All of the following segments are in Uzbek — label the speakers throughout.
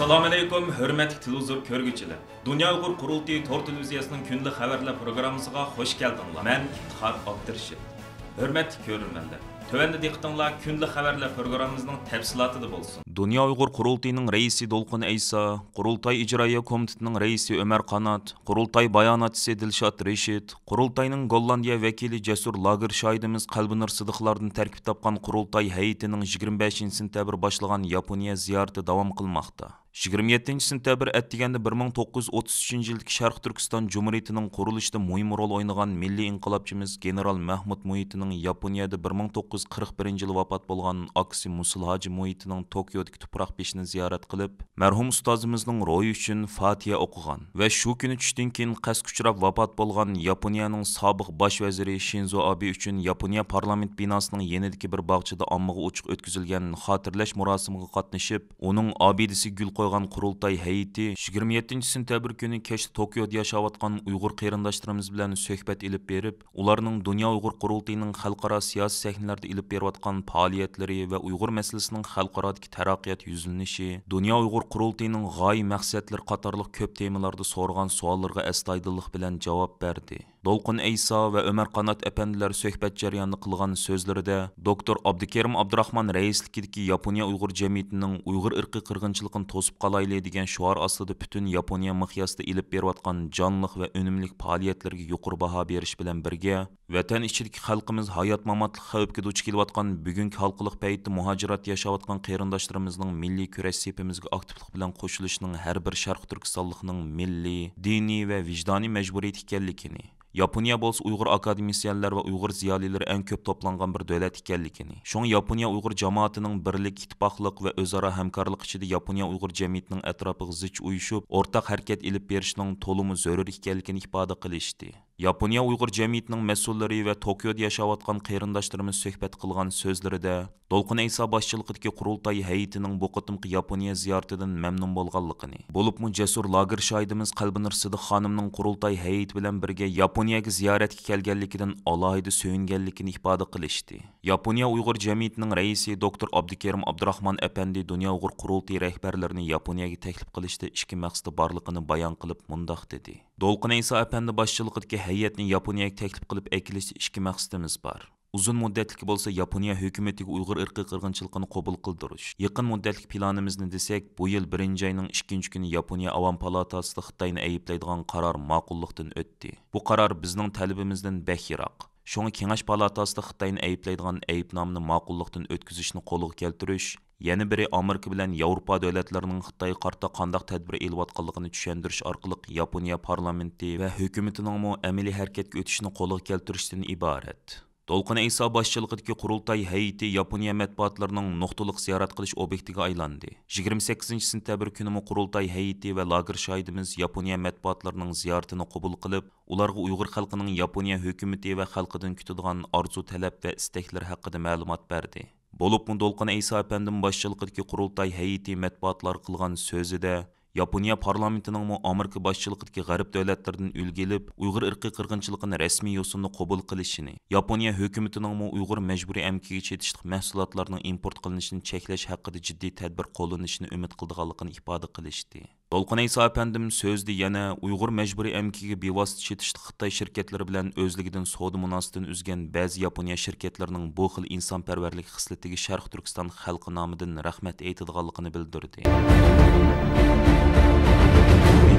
Speaker 1: Assalamu alaykum, hörmətli televizor görgüçülər. Dünya Uyğur Qurultayı Tor televiziyasının günlük xəbərlər proqramımıza xoş gəldinizlər. Mən İftixar Abdurşid. Hörmətli görürmənlər. Tövəndə diqqətinizlər günlük xəbərlər proqramımızın təfsilatıda bolsun. Dünya Uyğur Qurultayının rəisi Dolqun Eysa, Qurultay İcraiya Komitetining rəisi Ömər Qanat, Qurultay bayonatçısı Dilshod Reshid, Qurultayning Gollandiya vəkili Cəsur Lagershayidimiz Qalbinur Sidiqlardan tərkib tapqan Qurultay heyətining 25-sentabr başlagan Yaponiya ziyarəti davam qılmaqda. 27-sentabr ətdigəndə 1933-yildagi Sharq Turkiston Cumhuriyetining qurilishida muhim rol o'ynagan milliy inqilobchimiz general Mahmud Muhitining Yaponiyada 1941-yili vafot bo'lgan aksi Musul Hoji Muhitining Tokyodagi tuproq beshini ziyorat qilib, marhum ustozimizning ro'yi uchun Fatiha o'qigan va shu kuni tushdan keyin qasd uchrab vafot bo'lgan Yaponiyaning sobiq bosh vaziri Shinzo Abe uchun Yaponiya parlament binosining yenidagi bir bog'chada ommaga ochiq o'tkazilgan xotirlash murosimiga qatnashib, uning obidasi gul qo'ygan Qurultay heyəti 27-sentabr kuni kechda Tokyoda yashayotgan Uyg'ur qarindoshlarimiz bilan suhbat ilib berib, ularning Dünya Uyghur Qurultayının xalqaro siyosiy sahnalarda ilib berayotgan faoliyatlari va Uyg'ur masalasining xalqarodagi taraqqiyot yuzlanishi, Dünya Uyghur Qurultayının g'oya maqsadlari qatorliq ko'p temalarda so'ralgan savollarga astoydillik bilan javob berdi. Dolqun Eysa va Ömər Qanat əpəndilər söhbət jarayonida qilgan so'zlarida Doktor Abdukerim Abdurahman raisligidagi Yaponiya Uyg'ur jamiyatining Uyg'ur irqiy qirg'inchiligini to'sib qolayli degan shior ostida butun Yaponiya miqyosida ilib berayotgan jonliq va unumli faoliyatlarga yuqori baho berish bilan birga, vatan ichidagi xalqimiz hayot mamotlik xavfga duch kelayotgan bugungi xalqliq paytda muhojirat yashayotgan qarindoshlarimizning milliy kurash sepimizga aktivlik bilan qo'shilishining har bir Sharq Turkistonlikning milliy, diniy va vijdoniy majburiyati ekanligini, Yaponiya bo'lsa Uyg'ur akademisiyanlar va Uyg'ur ziyolilari eng ko'p to'plangan bir davlat ekanligini. Shunga Yaponiya Uyg'ur jamoatining birlik, ittifoqlik va o'zaro hamkorlik ichida Yaponiya Uyg'ur jamiyatining atrofiga zich uyushib, o'rtaq harakat ilib berishining to'limi zarur ekanligini ifoda qilishdi. Yaponiya Uyg'ur jamiyatining mas'ullari va Tokyoda yashayotgan qarindoshlarimiz suhbat qilgan so'zlarida Dolqun Eysa boshchiligidagi Qurultay heyətining bu qitimqi Yaponiya ziyaratidan mamnun bo'lganligini, bo'libmi Cəsur Lagershayidimiz Qalbinur Sidiq xonimning Qurultay heyəti bilan birga Yaponiyaga ziyoratga kelganligidan alohida so'yinganligini ifoda qilishdi. Yaponiya Uyg'ur jamiyatining raisi Doktor Abdukerim Abdurahman apandi Dünya Uyg'ur Qurultay rahbarlarini Yaponiyaga taklif qilishda ikki maqsadi borligini bayon qilib mundoq dedi. Dolqun Eysa apandi boshchiligidagi heyətni Yaponiyaga taklif qilib ekilishda ikki maqsadimiz bor. Uzun muddatlik bo'lsa Yaponiya hukumatiga Uyg'ur irqiy qirg'inchiligini qabul qildirish. Yaqin muddatlik planimizni desak, bu yil 1-oyning 2-kuni Yaponiya Avam palatasida Xitoyni ayiblaydigan qaror ma'qullikdan o'tdi. Bu qaror bizning talabimizdan baxiroq. Shunga Kengash palatasida Xitoyni ayiblaydigan ayibnomani ma'qullikdan o'tkazishni qo'lga keltirish, yana biri Amerika bilan Yevropa davlatlarining Xitoyga qarta qanday tadbir elayotganligini tushuntirish orqali Yaponiya parlamenti va hukumatining amaliy harakatga o'tishni qo'lga keltirishdan iborat. Dolqun Eysa boshchiligidagi Qurultay heyəti Yaponiya matbuotlarining nuqtaliq ziyorat qilish obyektiga aylandi. 28-sentabr kuni Qurultay heyəti va Lagershayidimiz Yaponiya matbuotlarining ziyoratini qabul qilib, ularga Uyg'ur xalqining Yaponiya hukumati va xalqidan kutadigan orzu talab va istaklar haqida ma'lumot berdi. Bo'libmi Dolqun Eysa apandim boshchiligidagi Qurultay heyəti matbuotlar qilgan so'zida Yaponiya parlamentining Amerika boshchiligidagi g'arb davlatlaridan ulgilib, Uyg'ur irqiy qirg'inchiligini rasmiy yo'sinda qabul qilishini, Yaponiya hukumatining Uyg'ur majburiy amkiga chetishlik mahsulotlarning import qilinishini cheklash haqida jiddiy tadbir qo'llanishini umid qilganligini ifoda qilishdi. Dolqun Eysa apandim so'zda yana Uyg'ur majburiy amkiga bevosita chetishlik Xitoy shirkatlari bilan o'zligidan savdo munosabatini uzgan ba'zi Yaponiya shirkatlarining bu xil insonparvarlik xislatiga Sharq Turkiston xalqi nomidan rahmat aytadiganligini bildirdi.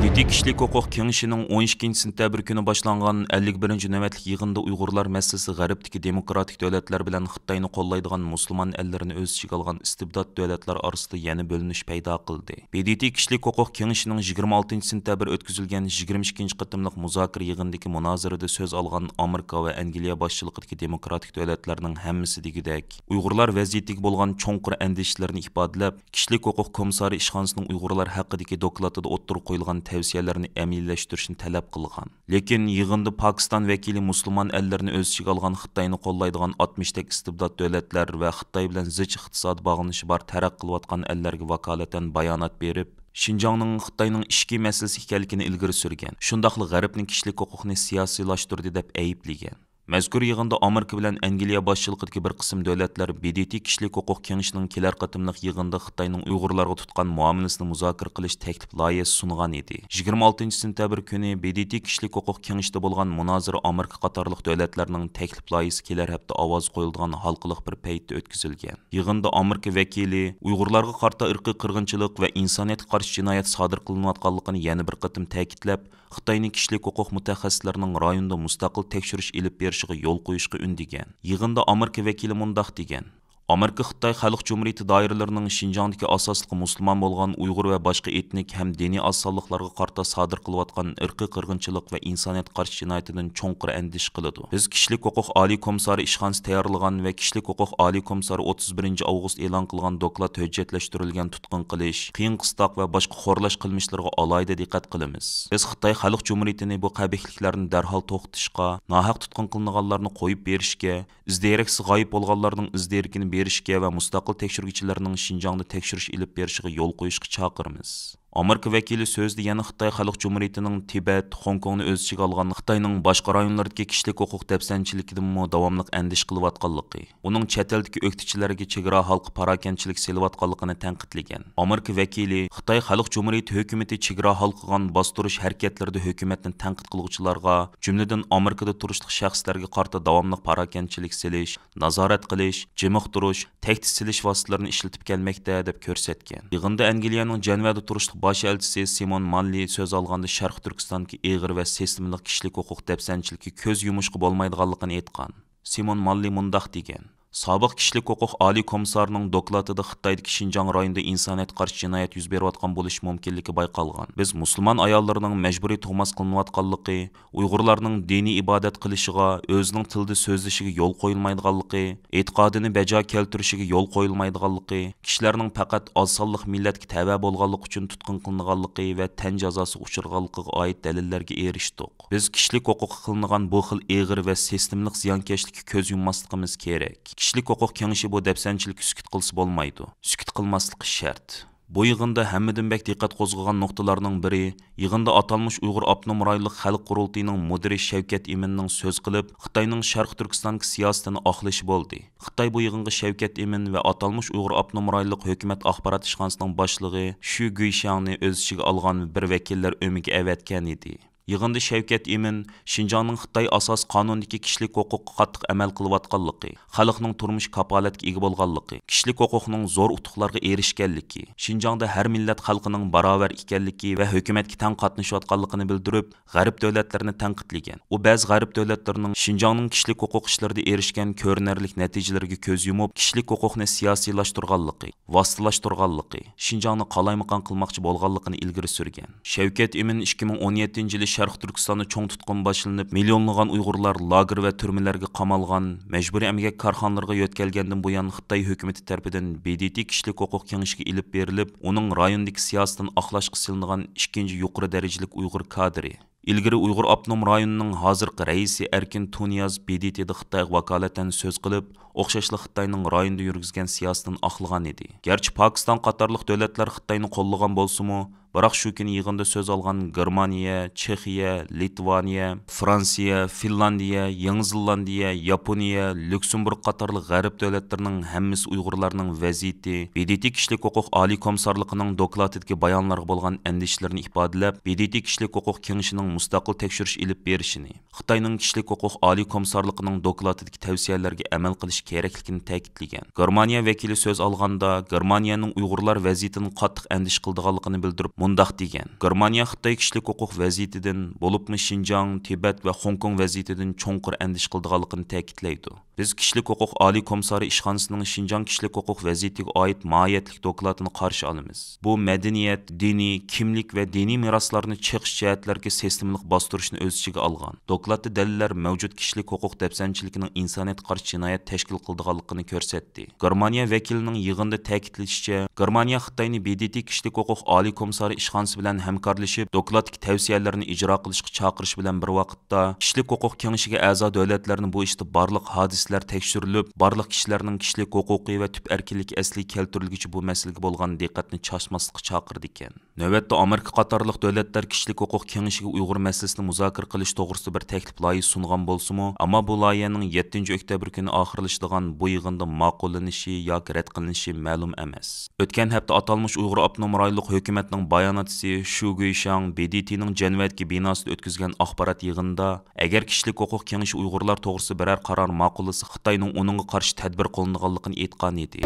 Speaker 1: BDT Kişilik Hüquq Kengashining 12-sentabr kuni boshlangan 51-navbatlik yig'inda Uyg'urlar masalasi g'arbdagi demokratik davlatlar bilan Xitoyni qo'llaydigan musulmon ellarini o'z ichiga olgan istibdod davlatlar orasida yana bo'linish paydo qildi. BDT Kişilik Hüquq Kengashining 26-sentabr o'tkazilgan 22-qitimliq muzokara yig'inidagi munozarada so'z olgan Amerika va Angliya boshchiligidagi demokratik davlatlarning hammasi degidek Uyg'urlar vaziyatiga bo'lgan cho'nqur andishlarini ifodalab, Kişilik Hüquq komissari ishxonasining Uyg'urlar haqidagi dokladida o'ttirib qo'yilgan tavsiyalarini amaliyashtirishni talab qilgan. Lekin yig'inda Pokiston vakili musulmon ellarni o'z ichiga olgan Xitoyni qo'llaydigan 60 dak istibdod davlatlar va Xitoy bilan zich iqtisod bog'lanishi bor taraq qilayotgan ellarga vakolatan bayonot berib, Şinjanning Xitoyning ichki masalasi ekanligini ilgari surgan. Shundaqli g'arbning kishilik huquqni siyosiylashtirdi deb ayblagan.
Speaker 2: Mazkur yig'inda Amerika bilan Angliya boshchiligidagi bir qism davlatlar BDT kishilik huquq kengashining kelar qatimliq yig'inda Xitoyning Uyg'urlarga tutgan muomalasini muzokara qilish taklif loyihasi sungan edi. 26 sentabr kuni BDT kishilik huquq kengashida bo'lgan munozara Amerika qatorliq davlatlarning taklif loyihasi kelar hafta ovoz qo'yilgan halqiliq bir paytda o'tkazilgan. Yig'inda Amerika vakili Uyg'urlarga qarta irqiy qirg'inchilik va insoniyatga qarshi jinoyat sodir qilinayotganligini yana bir qatim ta'kidlab, Xitoyning kishilik huquq mutaxassislarining rayonda mustaqil tekshirish ilib berishiga yo'l qo'yishga undigan. Yig'inda Amerika vakili mundaq degan: Amerika Xitoy Xalq Cumhuriyati doiralarining Xinjiangdagi asosliq musulmon bo'lgan Uyg'ur va boshqa etnik ham diniy asonliqlarga qarta sodir qilayotgan irqiy qirg'inchilik va insoniyatga qarshi jinoyatidan cho'nqur andish qiladi. Biz kishilik huquq oliy komissari ishxonasi tayyorlagan va kishilik huquq oliy komissari 31 avgust e'lon qilgan doklad hujjatlashtirilgan tutqun qilish, qiyin qistoq va boshqa xo'rlash qilmishlariga alohida diqqat qilamiz. Biz Xitoy Xalq Cumhuriyatini bu qabihliklarni darhol to'xtatishga, nohaq tutqun qilinganlarni qo'yib berishga, izdereksiz g'oyib bo'lganlarning izderekini berishga va mustaqil tekshiruvchilarning Xinjiangda tekshirish ilib berishiga yo'l qo'yishga chaqiramiz. Amerika vakili so'zda yana Xitoy Xalq Cumhuriyatining Tibet, Hong Kongni o'z ichiga olgan Xitoyning boshqa rayonlaridagi kishilik huquq dafsanchiligidan davomli andish qilayotganligi, uning chet eldagi o'qituvchilarga chegara xalq parakanchilik selayotganligini tanqidlagan. Amerika vakili Xitoy Xalq Cumhuriyati hukumatı chegara xalqigan bostirish harakatlarida hukumatni tanqid qiluvchilarga, jumladan Amerikada turishli shaxslarga qarta davomli parakanchilik selish, nazorat qilish, jimiqtirish, tahdid silish vositalarini ishlatib kelmoqda deb ko'rsatgan. Yig'inda Angliyaning Janvada turishli bosh elchisi Simon Manli so'z olganda Sharq Turkistondagi ig'ir va sistemlik kishilik huquq dafsanchiligi ko'z yumishga bo'lmaydiganligini aytgan. Simon Manli mundaq degan: Sobiq kishilik huquq oliy komissarining dokladida Xitoydagi Xinjiang rayonida insoniyatga qarshi jinoyat yuz berayotgan bo'lish mumkinligi bayqalgan. Biz musulmon ayollarining majburiy tug'mas qilinayotganligi, Uyg'urlarning diniy ibodat qilishiga, o'zining tilida so'zlashiga yo'l qo'yilmaydiganligi, e'tiqodini bajo keltirishiga yo'l qo'yilmaydiganligi, kishilarning faqat oz sonliq millatga tava bo'lganligi uchun tutqun qilinganligi va tan jazosiga uchirganligiga oid dalillarga erishdik. Biz kishilik huquqi qilingan bu xil ig'ir va sistemlik ziyonkashlikka ko'z yummasligimiz kerak. Kishilik huquq kengashi bu dafsanchilikka sukut qilsa bo'lmaydi. Sukut qilmasligi shart. Bu yig'inda hammadan bek diqqat qo'zg'agan nuqtalarning biri, yig'inda atalmış Uyg'ur Abnum rayonlik xalq qurultiyining mudiri Shavkat Eminning so'z qilib, Xitoyning Sharq Turkistondagi siyosatini oqlashi bo'ldi. Xitoy bu yig'inga Shavkat Emin va atalmış Uyg'ur Abnum rayonlik hukumat axborot ishxonasining boshlig'i Shu Guishangni o'z ichiga olgan bir vakillar o'miga avatgan edi. Yig'inda Shavkat Emin Xinjiangning Xitoy asos qonunidagi kishilik huquqqa qattiq amal qilayotganligi, xalqning turmush kapolatga ega bo'lganligi, kishilik huquqning zo'r utuqlarga erishganligi, Xinjiangda har millat xalqining barobar ekanligi va hukumatga teng qatnashayotganligini bildirib, g'arb davlatlarini tanqidlagan. U ba'zi g'arb davlatlarining Xinjiangning kishilik huquq ishlarida erishgan ko'rinarli natijalarga ko'z yumib, kishilik huquqni siyosiylashtirganligi, vositalashtirganligi, Xinjiangni qalaymaqon qilmoqchi bo'lganligini ilgari surgan. Shavkat Emin 2017-yili Sharq Turkistonda cho'ng tutqun boshlanib, millionlagan Uyg'urlar lager va turmalarga qamalgan, majburiy emgak korxonalarga yo'tkalgandan buyon Xitoy hukumatı tarafidan BDT kishilik huquq kengashiga ilib berilib, uning rayondagi siyosatdan oqlashga silingan ikkinchi yuqori darajalik Uyg'ur kadri. İlgari Uyg'ur Abnum rayonining hozirgi raisi Erkin Tuniyaz BDT'da Xitoy vakolatan so'z qilib, o'xshashli Xitoyning rayonda yurgizgan siyosatdan oqlagan edi. Gerçi Pokiston qatorliq davlatlar Xitoyni qo'llagan bo'lsa-mu, biroq shu kuni yig'inda so'z olgan Germaniya, Chexiya, Litvaniya, Fransiya, Finlandiya, Yangi Zelandiya, Yaponiya, Lüksemburg qatorliq g'arb davlatlarining hammasi Uyg'urlarning vaziyati, BDT kishilik huquq oliy komissarligining dokladidagi bayonlarga bo'lgan andishlarini ifodalab, BDT kishilik huquq kengashining mustaqil tekshirish ilib berishini, Xitoyning kishilik huquq oliy komissarligining dokladidagi tavsiyalarga amal qilish kerakligini ta'kidlagan. Germaniya vakili so'z olganda, Germaniyaning Uyg'urlar vaziyatini qattiq andish qildiganligini bildirib, mundaq degan: Germaniya Xitoy kishilik huquq vaziyatidan, bo'libmi Xinjiang, Tibet va Hong Kong vaziyatidan cho'nqur andish qildiganligini ta'kidlaydi. Biz kishilik huquq oliy komissari ishxonasining Xinjiang kishilik huquq vaziyatiga oid mohiyatlik dokladini qarshi olamiz. Bu madaniyat, diniy, kimlik va diniy meroslarni chiqish jihatlarga sistemlik bostirishni o'z ichiga olgan. Dokladda dalillar mavjud kishilik huquq dafsanchiligining insoniyatga qarshi jinoyat tashkil qildiganligini ko'rsatdi. Germaniya vakilining yig'inda ta'kidlashicha, Germaniya Xitoyni BDT kishilik huquq oliy komissari ishxonasi bilan hamkorlashib, dokladki tavsiyalarini ijro qilishga chaqirish bilan bir vaqtda kishilik huquq kengashiga a'zo davlatlarni bu ishda barliq hodislar hadislar tekshirilib, barliq kishilarning kishilik huquqi va tüp erkinlik asli keltirilgichi bu masalaga bo'lgan diqqatni chashmaslikqa chaqirdi ekan. Navbatda Amerika qatorliq davlatlar kishilik huquq kengashiga Uyg'ur masalasini muzokara qilish to'g'risida bir taklif loyihasi sungan bo'lsa-mu, ammo bu loyihaning 7-oktyabr kuni oxirlashadigan bu yig'inda ma'qullanishi yoki rad qilinishi ma'lum emas. O'tgan hafta atalmış Uyg'ur Abnum rayonluq hukumatning bayonotchisi Shu Guishang BDTning Janvatki binosida o'tkazgan axborot yig'inida agar kishilik huquq kengashi Uyg'urlar to'g'risida biror qaror ma'qullasa Xitoyning uningga qarshi tadbir qo'llanganligini aytgan edi.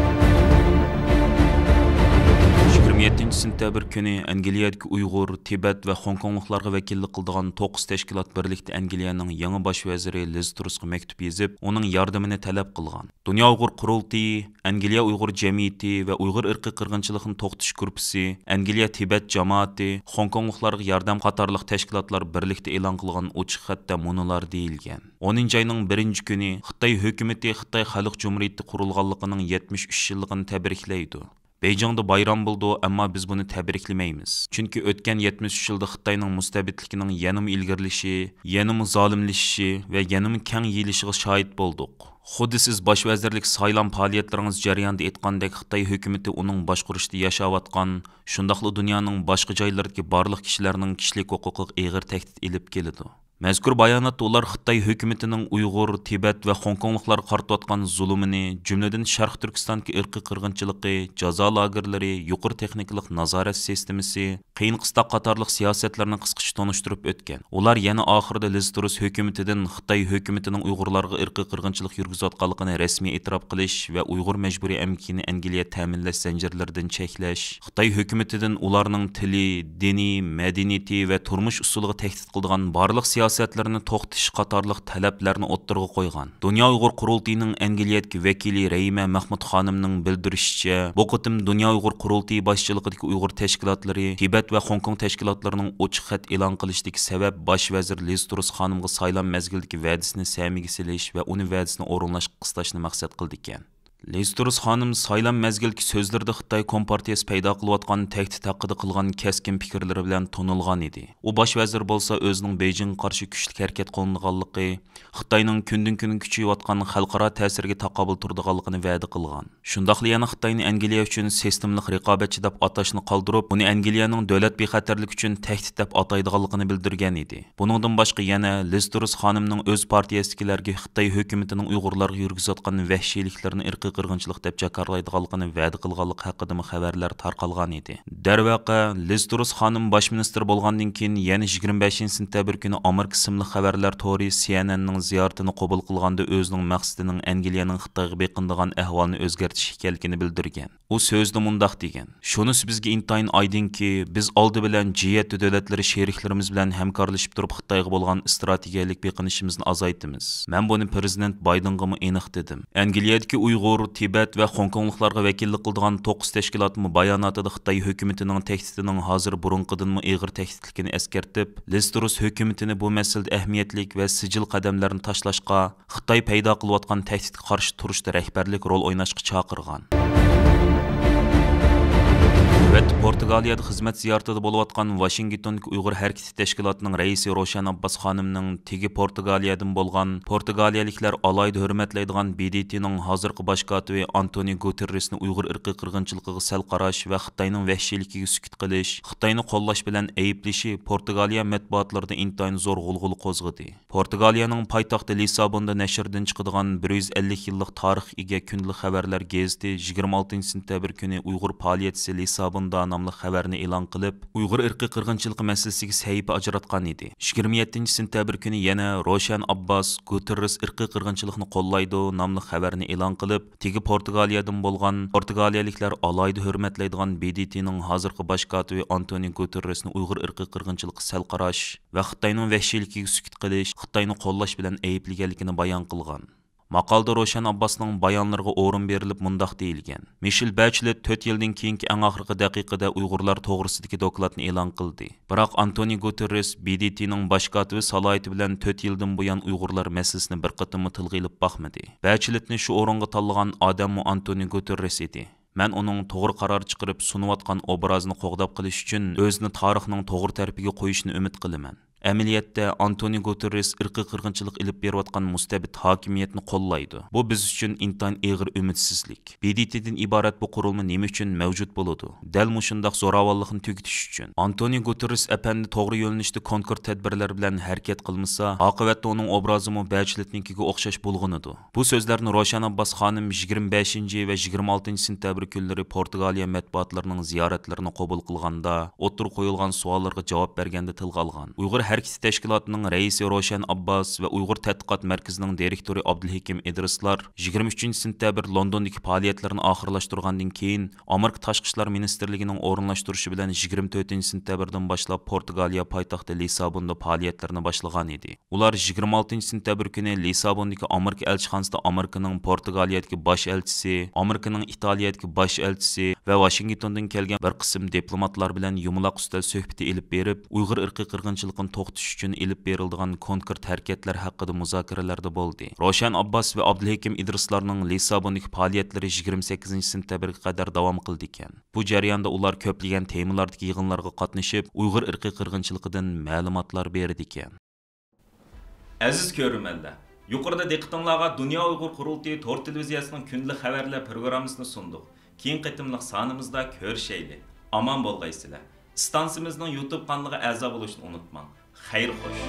Speaker 2: 27-sentabr kuni Angliyadagi Uyg'ur, Tibet va Hong Kongliklarga vakillik qildigan 9 tashkilot birlikda Angliyaning yangi bosh vaziri Liz Trussga maktub yozib, uning yordamini talab qilgan. Dunyo Uyg'ur qurultiyi, Angliya Uyg'ur jamiyati va Uyg'ur irqiy qirg'inchiligini to'xtatish guruhi, Angliya Tibet jamoati, Hong Kongliklarga yordam qatorliq tashkilotlar birlikda e'lon qilgan ochiq xatda munolar deyilgan. 10-oyning 1-kuni Xitoy hukumati Xitoy Xalq Jumhuriyati qurilganligining 73 yilligini tabriklaydi. Beijingda bayram bo'ldi, ammo biz buni tabriklamaymiz. Chunki o'tgan 73 yilda Xitoyning mustabidligining yanama ilgirlishi, yanama zolimlashishi va yanama keng yeyilishiga shohid bo'ldik. Xuddi siz bosh vazirlik saylan faoliyatlaringiz jarayonida aytgandek, Xitoy hukumati uning boshqurishida yashayotgan, shundaqla dunyoning boshqa joylaridagi barliq kishilarning kishilik huquqiga og'ir tahdid ilib keladi. Mazkur bayonotda ular Xitoy hukumatining Uyg'ur, Tibet va Hong Kongliklar qaratayotgan zulmini, jumladan Sharq Turkistondagi irqiy qirg'inchiligi, jazo lagerlari, yuqori texnikalik nazorat sistemasi, qiyin qistoq qatorliq siyosatlarni qisqacha tonishtirib o'tgan. Ular yana oxirida Liz Truss hukumatidan Xitoy hukumatining Uyg'urlarga irqiy qirg'inchilik yurgizayotganligini rasmiy e'tirof qilish va Uyg'ur majburiy amkini Angliya ta'minlash zanjirlaridan cheklash, Xitoy hukumatidan ularning tili, dini, madaniyati va turmush usuliga tahdid qilgan barliq siyosatlarni to'xtatish qatorliq talablarni o'ttirg'a qo'ygan. Dunyo Uyg'ur qurultiyining Angliyadagi vakili Rayma Mahmud xonimning bildirishicha, bu qitim Dunyo Uyg'ur qurultiyi boshchiligidagi Uyg'ur tashkilotlari Tibet va Hong Kong tashkilotlarining ochiq xat e'lon qilishdagi sabab bosh vazir Liz Truss xonimga saylan mezgildagi va'dasini samiga silish va uni va'dasini o'rinlash qistashni maqsad qildi ekan. Liz Truss xonim saylan mezgilki so'zlarida Xitoy Kompartiyasi paydo qilayotgan tahdid haqida qilgan keskin fikrlari bilan tonilgan edi. U bosh vazir bo'lsa o'zining Beijingga qarshi kuchli harakat qilinganligi, Xitoyning kundan-kun kuchayotgan xalqaro ta'siriga taqobil turadiganligini va'da qilgan. Shundaqla yana Xitoyni Angliya uchun sistemlik raqobatchi deb atashni qoldirib, uni Angliyaning davlat bexatarligi uchun tahdid deb ataydiganligini bildirgan edi. Buningdan boshqa yana Liz Truss xonimning o'z partiyasidagilarga Xitoy hukumatining Uyg'urlarga yurgizayotgan vahshiyliklarni irqiy qirg'inchilik deb jakarlaydiganligini va'da qilganlik haqida xabarlar tarqalgan edi. Darvaqa Liz Truss xonim bosh ministr bo'lgandan keyin yana 25-sentabr kuni Amerika ismli xabarlar to'ri CNNning ziyoratini qabul qilganda o'zining maqsadining Angliyaning Xitoyga beqindigan ahvolni o'zgartirish ekanligini bildirgan. U so'zda mundaq degan: "Shunisi bizga intayin oydinki, biz oldi bilan G7 davlatlari sheriklarimiz bilan hamkorlashib turib Xitoyga bo'lgan strategiyalik beqinishimizni azaytamiz. Men buni prezident Baydenga aniq dedim. Angliyadagi Uyg'ur, Tibet va Hong Kongliklarga vakillik qildigan 9 tashkilot bayonotida Xitoy hukumatining tahdidining hozir burunqidanmi og'ir tahdidligini eskartib, Liz Truss hukumatini bu masalada ahamiyatli va sijil qadamlarni tashlashga, Xitoy paydo qilayotgan tahdidga qarshi turishda rahbarlik rol o'ynashga chaqirgan. Portugaliyada xizmat ziyoratida bo'layotgan Washingtondagi Uyg'ur harakati tashkilotining raisi Roshan Abbas xonimning tegi Portugaliyadan bo'lgan Portugaliyaliklar alayda hurmatlaydigan BDTning hozirgi bosh kotibi Antonio Guterresni Uyg'ur irqiy qirg'inchiligiga sal qarash va Xitoyning vahshiyligiga sukut qilish, Xitoyni qo'llash bilan ayblishi Portugaliya matbuotlarida intayin zo'r g'ulg'ula qo'zg'adi. Portugaliyaning poytaxti Lissabonda nashrdan chiqadigan 150 yillik tarix ega kunlik xabarlar gazeti 26-sentabr kuni Uyg'ur faoliyatchisi Lissabonda nomli xabarni e'lon qilib, Uyg'ur irqiy qirg'inchiligi masalasiga sahifa ajratgan edi. 27-sentabr kuni yana Roshan Abbas Guterres irqiy qirg'inchilikni qo'llaydi nomli xabarni e'lon qilib, tegi Portugaliyadan bo'lgan Portugaliyaliklar alayda hurmatlaydigan BDTning hozirgi bosh kotibi Antonio Guterresni Uyg'ur irqiy qirg'inchiligiga sal qarash va Xitoyning vahshiyligiga sukut qilish, Xitoyni qo'llash bilan ayblaganligini bayon qilgan. Maqolda Roshan Abbasning bayonlariga o'rin berilib mundaq deyilgan: Michel Bachelet 4 yildan keyingi eng oxirgi daqiqada Uyg'urlar to'g'risidagi dokladni e'lon qildi. Biroq Antonio Guterres BDTning bosh kotibi salohiyati bilan 4 yildan buyon Uyg'urlar masalasini bir qatimmi tilga ilib boqmadi. Bacheletni shu o'ringa tanlagan odammi Antonio Guterres edi. Men uning to'g'ri qaror chiqarib sunayotgan obrazini qo'g'dab qilish uchun o'zini tarixning to'g'ri tarafiga qo'yishni umid qilaman. Әмілиятте Антонио Гутеррес irqiy qirg'inchilik ilib berayotgan mustabid hokimiyatni qo'llaydi. Bu biz uchun intayin og'ir umidsizlik. BDT'dan iborat bu qurilma nima uchun mavjud bo'ladi? Dal mushundaq zo'ravonlikni tugatish uchun. Antonio Guterres apandi to'g'ri yo'nalishda konkret tadbirlar bilan harakat qilmasa, oqibatda uning obrazimi bajilitnikiga o'xshash bo'lg'inidir. Bu so'zlarni Roshan Abbas xonim 25 va 26 sentabr kunlari Portugaliya matbuotlarining ziyoratlarini qabul qilganda, o'tir qo'yilgan savollarga javob berganda tilga olgan. Uyg'ur harakati tashkilotining raisi Roshan Abbas va Uyg'ur tadqiqot markazining direktori Abdulhakim Idrislar 23 sentabr Londondagi faoliyatlarini oxirlashtirgandan keyin Amerika tashqi ishlar ministrligining o'rinlashtirishi bilan 24 sentabrdan boshlab Portugaliya poytaxti Lisabonda faoliyatlarini boshlagan edi. Ular 26 sentabr kuni Lisabondagi Amerika elchixonasida Amerikaning Portugaliyadagi bosh elchisi, Amerikaning Italiyadagi bosh elchisi va Washingtondan kelgan bir qism diplomatlar bilan yumaloq ustal suhbati elib berib, Uyg'ur irqiy qirg'inchiligini to'xtatish uchun elib beriladigan konkret harakatlar haqida muzokaralarda bo'ldi. Roshan Abbas va Abdulhakim Idrislarning Lisabondagi faoliyatlari 28 sentabrga qadar davom qildi ekan. Bu jarayonda ular ko'plagan temalardagi yig'inlarga qatnashib, Uyg'ur irqiy qirg'inchiligidan ma'lumotlar berdi ekan.
Speaker 1: Aziz ko'ruvchilar, yuqorida diqqatingizga Dunyo Uyg'ur qurultiyi to'r televiziyasining kunlik xabarlar programmasini sundik. Keyin qitimliq sonimizda ko'rishaylik. Aman bo'lgaysizlar. Stansimizning YouTube kanaliga a'zo bo'lishni unutmang. Xayr xo'sh.